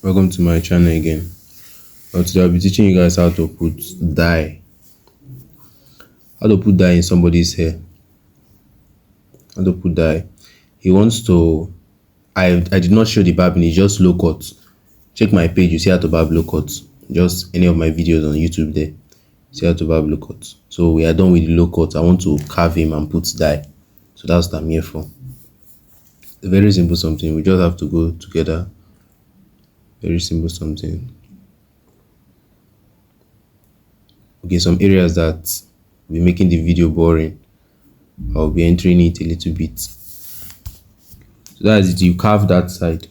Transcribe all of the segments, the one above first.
Welcome to my channel again. Today I'll be teaching you guys how to put dye. How to put dye in somebody's hair. How to put dye. He wants to. I did not show the barbing. It's just low cut. Check my page. You see how to barb low cut. Just any of my videos on YouTube there. See how to barb low cut. So we are done with the low cut. I want to carve him and put dye. So that's what I'm here for. A very simple something. We just have to go together. Very simple something. Okay, some areas that will be making the video boring, I'll be entering it a little bit. So that's it. You carve that side.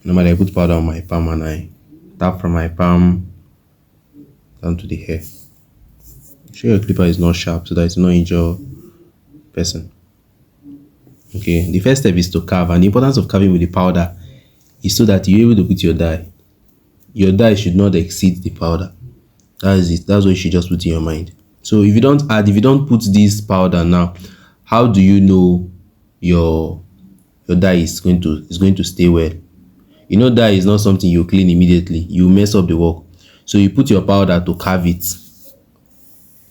Normally I put powder on my palm and I tap from my palm down to the hair. Sure your clipper is not sharp so that it's not injure person. Okay, the first step is to carve, and the importance of carving with the powder is so that you're able to put your dye. Your dye should not exceed the powder. That is it. That's what you should just put in your mind. So if you don't put this powder now, how do you know your dye is going to stay well? You know, dye is not something you clean immediately. You mess up the work. So you put your powder to carve it.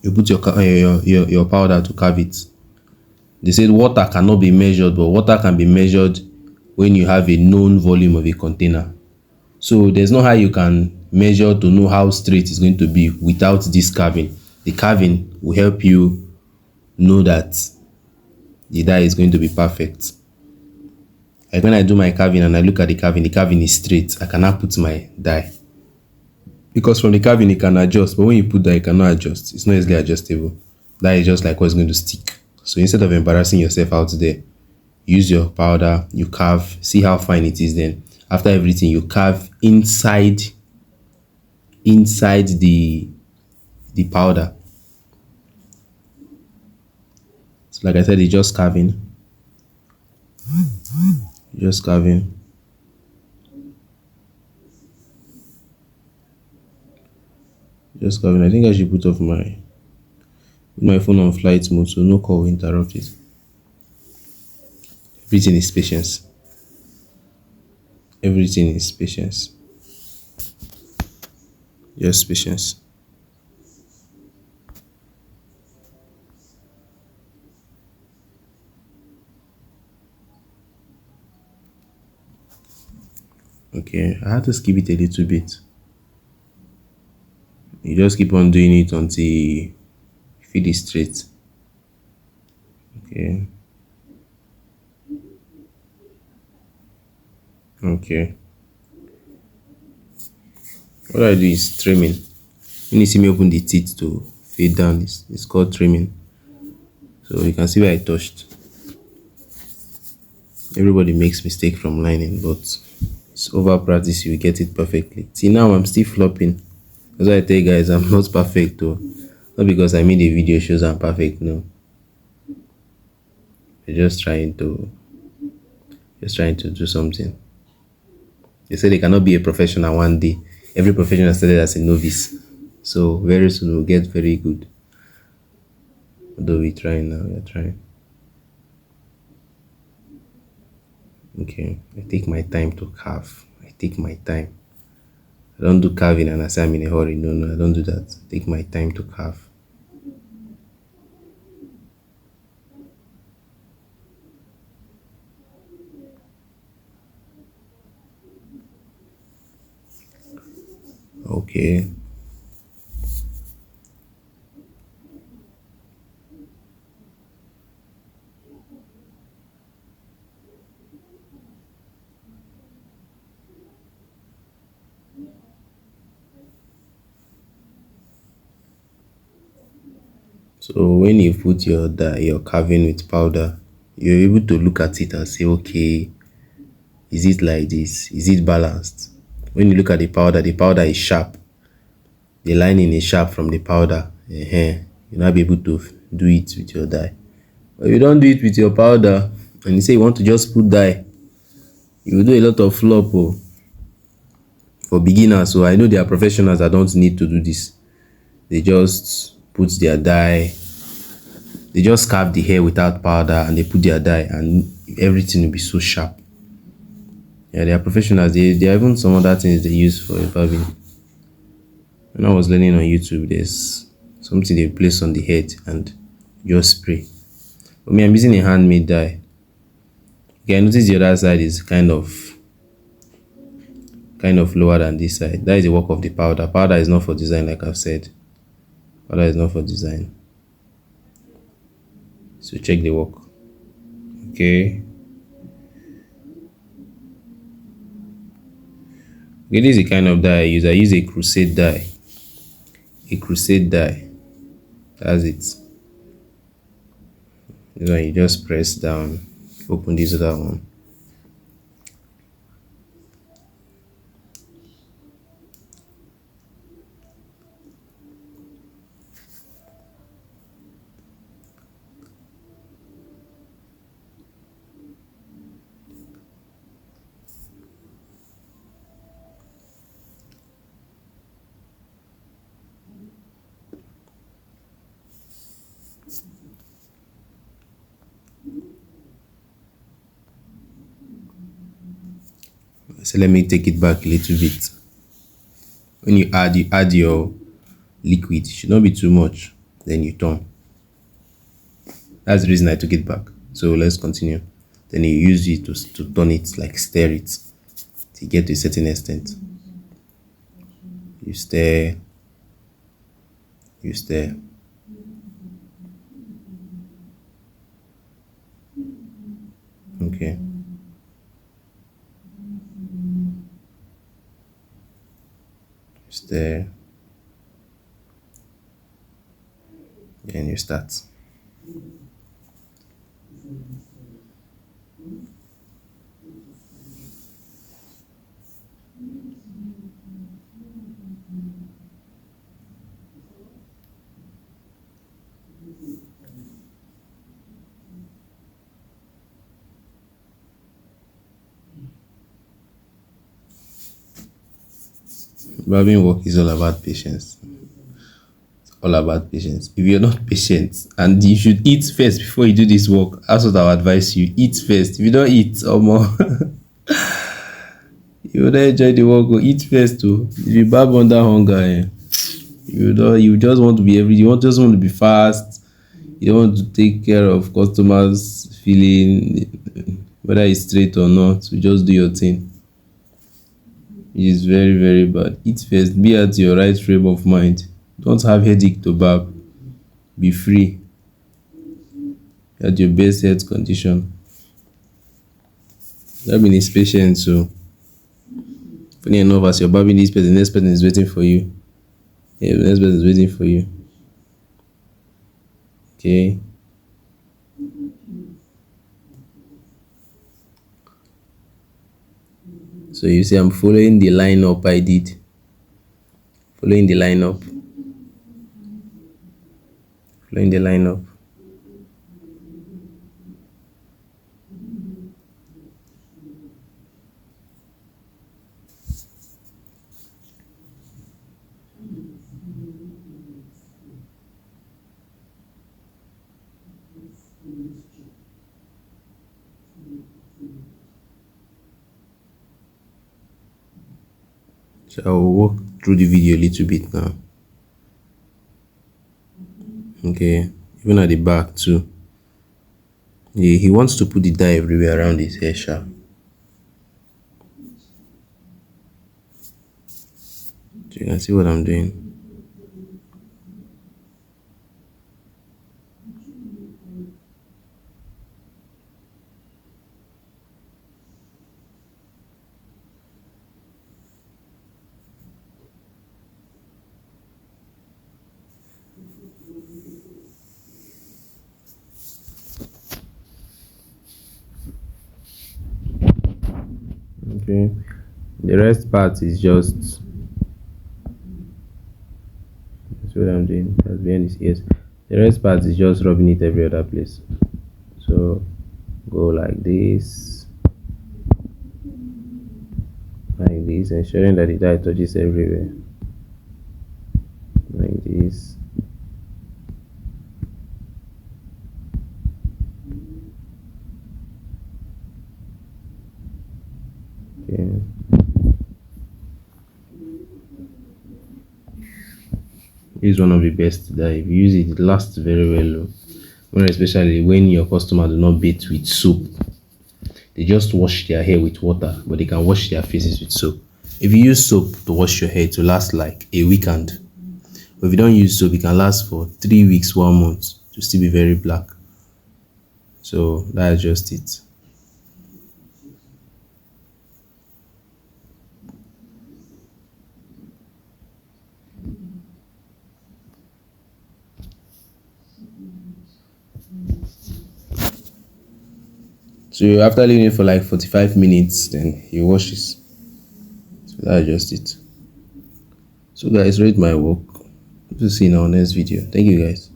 You put your powder to carve it. They said water cannot be measured, but water can be measured when you have a known volume of a container. So there's no how you can measure to know how straight it's going to be without this carving. The carving will help you know that the dye is going to be perfect. Like when I do my carving and I look at the carving is straight. I cannot put my dye. Because from the carving it can adjust, but when you put dye, it cannot adjust. It's not easily adjustable. That is just like what's going to stick. So instead of embarrassing yourself out there, use your powder, you carve, see how fine it is. Then after everything, you carve inside the powder. So like I said, it's just carving. Just carving. Just carving. I think I should put off my phone on flight mode so no call will interrupt it. Everything is patience. Everything is patience. Just patience. Okay, I had to skip it a little bit. You just keep on doing it until you feel it straight. Okay. Okay. What I do is trimming. When you see me open the teeth to fade down, it's called trimming. So you can see where I touched. Everybody makes mistake from lining, but it's over practice you get it perfectly. See, now I'm still flopping. That's why I tell you guys I'm not perfect though. Not because I made a video shows I'm perfect, no. I'm just trying to do something. They say they cannot be a professional one day. Every professional started as a novice. So very soon we'll get very good. Although we're trying now, we're trying. Okay, I take my time to carve. I take my time. I don't do carving and I say I'm in a hurry. No, I don't do that. I take my time to carve. Okay. So when you put your carving with powder, you're able to look at it and say, okay, is it like this? Is it balanced? When you look at the powder is sharp. The lining is sharp from the powder. You'll not be able to do it with your dye. But if you don't do it with your powder and you say you want to just put dye, you will do a lot of flop for beginners. So I know there are professionals that don't need to do this. They just put their dye They just carve the hair without powder and they put their dye and everything will be so sharp. Yeah, they are professionals. There are even some other things they use for barbing. When I was learning on YouTube, there's something they place on the head and just spray. For me, I'm using a handmade dye. Okay, I notice the other side is kind of lower than this side. That is the work of the powder. Powder is not for design, like I've said. Powder is not for design. So check the work. Okay. Okay, this is the kind of dye I use. I use a crusade dye. A crusade dye. That's it. This one you just press down. Open this other one. So let me take it back a little bit. When you add your liquid, it should not be too much. Then you turn. That's the reason I took it back. So let's continue. Then you use it to turn it, like stir it to get to a certain extent. You stir. You stir. Okay. Stir. Then you start. Barbing work is all about patience. It's all about patience. If you're not patient, and you should eat first before you do this work, that's what I would advise you. Eat first. If you don't eat, or more, you will not enjoy the work. Go eat first too. If you barb under hunger, you just want to be just want to be fast. You don't want to take care of customers' feeling, whether it's straight or not. You just do your thing. It is very, very bad. Eat first. Be at your right frame of mind. Don't have headache to barb. Be free. At your best health condition. Barbing is patient, so funny enough, as you're barbing this person, the next person is waiting for you. Yeah, the next person is waiting for you. Okay. So you see, I'm following the lineup I did. Following the lineup. Following the lineup. So I will walk through the video a little bit now. Okay, even at the back too. He wants to put the dye everywhere around his hair sharp. So you can see what I'm doing. Okay, the rest part is just, that's what I'm doing. That's behind his ears. The rest part is just rubbing it every other place. So go like this, ensuring that the dye touches everywhere. Like this. It's one of the best that if you use it, it lasts very well. More especially when your customer do not bathe with soap. They just wash their hair with water, but they can wash their faces with soap. If you use soap to wash your hair, to last like a weekend. But if you don't use soap, it can last for 3 weeks, 1 month to still be very black. So that's just it. So after leaving it for like 45 minutes, then you wash it. So that's just it. So guys, rate my work. Hope to see you in our next video. Thank you guys.